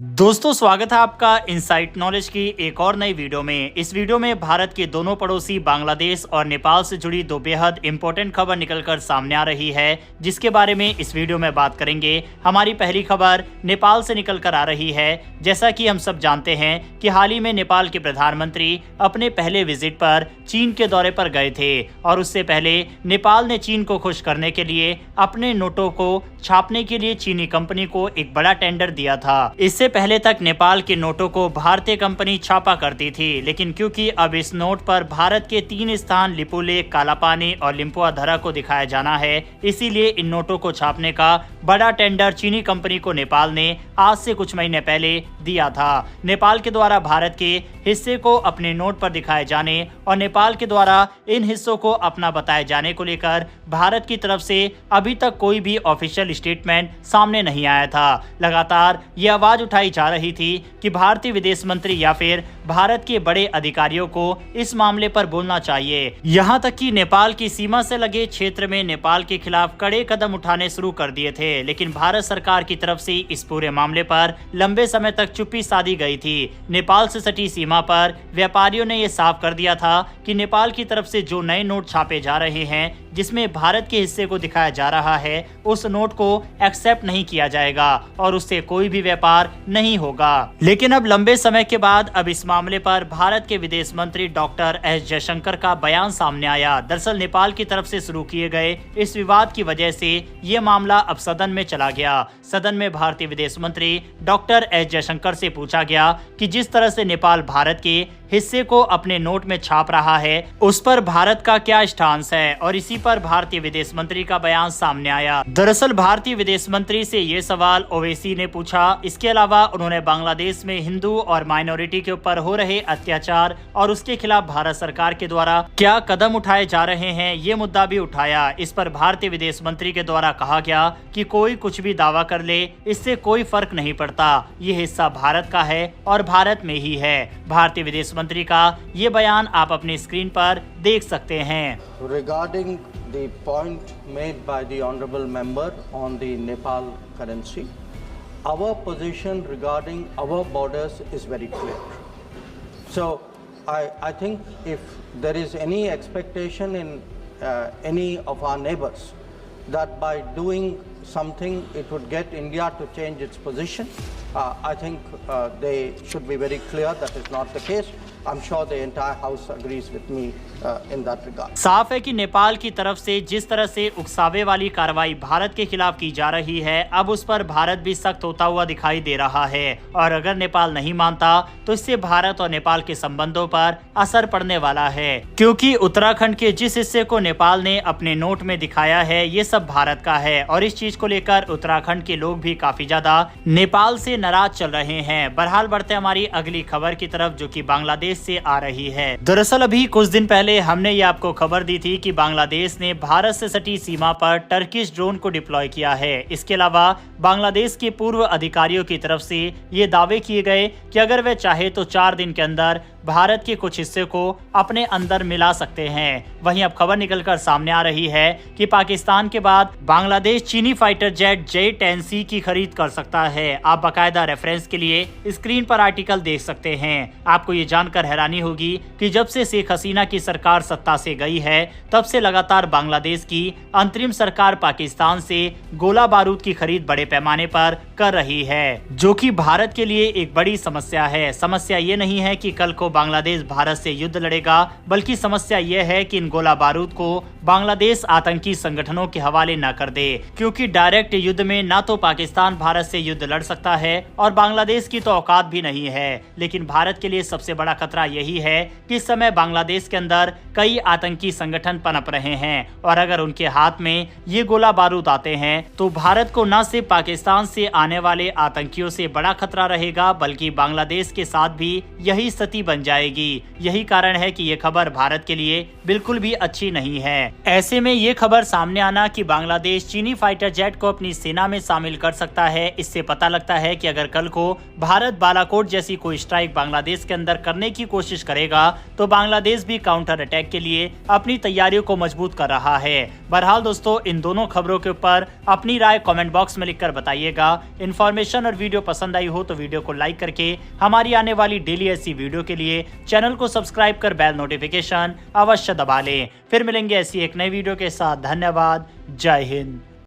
दोस्तों स्वागत है आपका इनसाइट नॉलेज की एक और नई वीडियो में। इस वीडियो में भारत के दोनों पड़ोसी बांग्लादेश और नेपाल से जुड़ी दो बेहद इंपॉर्टेंट खबर निकलकर सामने आ रही है, जिसके बारे में इस वीडियो में बात करेंगे। हमारी पहली खबर नेपाल से निकलकर आ रही है। जैसा कि हम सब जानते हैं कि हाल ही में नेपाल के प्रधानमंत्री अपने पहले विजिट पर चीन के दौरे पर गए थे और उससे पहले नेपाल ने चीन को खुश करने के लिए अपने नोटों को छापने के लिए चीनी कंपनी को एक बड़ा टेंडर दिया था। इससे पहले तक नेपाल के नोटों को भारतीय कंपनी छापा करती थी, लेकिन क्योंकि अब इस नोट पर भारत के 3 स्थान लिपुलेख, कालापानी और लिम्पुआधरा को दिखाया जाना है, इसीलिए इन नोटों को छापने का बड़ा टेंडर चीनी कंपनी को नेपाल ने आज से कुछ महीने पहले दिया था। नेपाल के द्वारा भारत के हिस्से को अपने नोट पर दिखाए जाने और नेपाल के द्वारा इन हिस्सों को अपना बताए जाने को लेकर भारत की तरफ से अभी तक कोई भी ऑफिशियल स्टेटमेंट सामने नहीं आया था। लगातार ये आवाज उठाई जा रही थी कि भारतीय विदेश मंत्री या फिर भारत के बड़े अधिकारियों को इस मामले पर बोलना चाहिए। यहाँ तक कि नेपाल की सीमा से लगे क्षेत्र में नेपाल के खिलाफ कड़े कदम उठाने शुरू कर दिए थे, लेकिन भारत सरकार की तरफ से इस पूरे मामले पर लंबे समय तक चुप्पी साधी गई थी। नेपाल से सटी सीमा पर व्यापारियों ने यह साफ कर दिया था कि नेपाल की तरफ से जो नए नोट छापे जा रहे हैं, जिसमें भारत के हिस्से को दिखाया जा रहा है, उस नोट को एक्सेप्ट नहीं किया जाएगा और उससे कोई भी व्यापार नहीं होगा। लेकिन अब लंबे समय के बाद अब इस मामले पर भारत के विदेश मंत्री डॉक्टर एस जयशंकर का बयान सामने आया। दरअसल नेपाल की तरफ से शुरू किए गए इस विवाद की वजह से ये मामला अब सदन में चला गया। सदन में भारतीय विदेश मंत्री डॉक्टर एस जयशंकर से पूछा गया कि जिस तरह से नेपाल भारत के हिस्से को अपने नोट में छाप रहा है, उस पर भारत का क्या स्टांस है, और इसी पर भारतीय विदेश मंत्री का बयान सामने आया। दरअसल भारतीय विदेश मंत्री से ये सवाल ओवैसी ने पूछा। इसके अलावा उन्होंने बांग्लादेश में हिंदू और माइनॉरिटी के ऊपर हो रहे अत्याचार और उसके खिलाफ भारत सरकार के द्वारा क्या कदम उठाए जा रहे हैं, ये मुद्दा भी उठाया। इस पर भारतीय विदेश मंत्री के द्वारा कहा गया कि कोई कुछ भी दावा कर ले, इससे कोई फर्क नहीं पड़ता, ये हिस्सा भारत का है और भारत में ही है। भारतीय विदेश मंत्री का ये बयान आप अपनी स्क्रीन पर देख सकते हैं। Regarding the point made by the honorable member on the Nepal currency, our position regarding our borders is very clear. So I think if there is any expectation in any of our neighbors that by doing something it would get India to change its position, I think they should be very clear that is not the case. I'm sure the entire house agrees with me in that regard. साफ है कि नेपाल की तरफ से जिस तरह से उकसावे वाली कार्रवाई भारत के खिलाफ की जा रही है, अब उस पर भारत भी सख्त होता हुआ दिखाई दे रहा है। और अगर नेपाल नहीं मानता तो इससे भारत और नेपाल के संबंधों पर असर पड़ने वाला है, क्योंकि उत्तराखंड के जिस हिस्से को नेपाल ने अपने नोट में दिखाया है, ये सब भारत का है और इस चीज को लेकर उत्तराखंड के लोग भी काफी ज्यादा नेपाल से नाराज चल रहे हैं। बहरहाल बढ़ते हमारी अगली खबर की तरफ, जो कि बांग्लादेश से आ रही है। दरअसल अभी कुछ दिन पहले हमने ये आपको खबर दी थी कि बांग्लादेश ने भारत से सटी सीमा पर टर्किश ड्रोन को डिप्लॉय किया है। इसके अलावा बांग्लादेश के पूर्व अधिकारियों की तरफ से ये दावे किए गए कि अगर वे चाहे तो 4 दिन के अंदर भारत के कुछ हिस्से को अपने अंदर मिला सकते हैं। वहीं अब खबर निकलकर सामने आ रही है कि पाकिस्तान के बाद बांग्लादेश चीनी फाइटर जेट J-10C की खरीद कर सकता है। आप बाकायदा रेफरेंस के लिए स्क्रीन पर आर्टिकल देख सकते हैं। आपको ये जानकर हैरानी होगी कि जब से शेख हसीना की सरकार सत्ता से गई है, तब से लगातार बांग्लादेश की अंतरिम सरकार पाकिस्तान से गोला बारूद की खरीद बड़े पैमाने पर कर रही है, जो कि भारत के लिए एक बड़ी समस्या है। समस्या ये नहीं है कि कल को बांग्लादेश भारत से युद्ध लड़ेगा, बल्कि समस्या यह है कि इन गोला बारूद को बांग्लादेश आतंकी संगठनों के हवाले न कर दे, क्योंकि डायरेक्ट युद्ध में ना तो पाकिस्तान भारत से युद्ध लड़ सकता है और बांग्लादेश की तो औकात भी नहीं है। लेकिन भारत के लिए सबसे बड़ा खतरा यही है कि इस समय बांग्लादेश के अंदर कई आतंकी संगठन पनप रहे हैं और अगर उनके हाथ में ये गोला बारूद आते हैं तो भारत को न सिर्फ पाकिस्तान से आने वाले आतंकियों से बड़ा खतरा रहेगा, बल्कि बांग्लादेश के साथ भी यही स्थिति बन जाएगी। यही कारण है कि ये खबर भारत के लिए बिल्कुल भी अच्छी नहीं है। ऐसे में ये खबर सामने आना कि बांग्लादेश चीनी फाइटर जेट को अपनी सेना में शामिल कर सकता है, इससे पता लगता है कि अगर कल को भारत बालाकोट जैसी कोई स्ट्राइक बांग्लादेश के अंदर करने की कोशिश करेगा तो बांग्लादेश भी काउंटर अटैक के लिए अपनी तैयारियों को मजबूत कर रहा है। बहरहाल दोस्तों, इन दोनों खबरों के ऊपर अपनी राय कमेंट बॉक्स में लिखकर बताइएगा। इन्फॉर्मेशन और वीडियो पसंद आई हो तो वीडियो को लाइक करके हमारी आने वाली डेली ऐसी वीडियो के लिए चैनल को सब्सक्राइब कर बेल नोटिफिकेशन अवश्य दबा लें। फिर मिलेंगे ऐसी एक नई वीडियो के साथ। धन्यवाद। जय हिंद।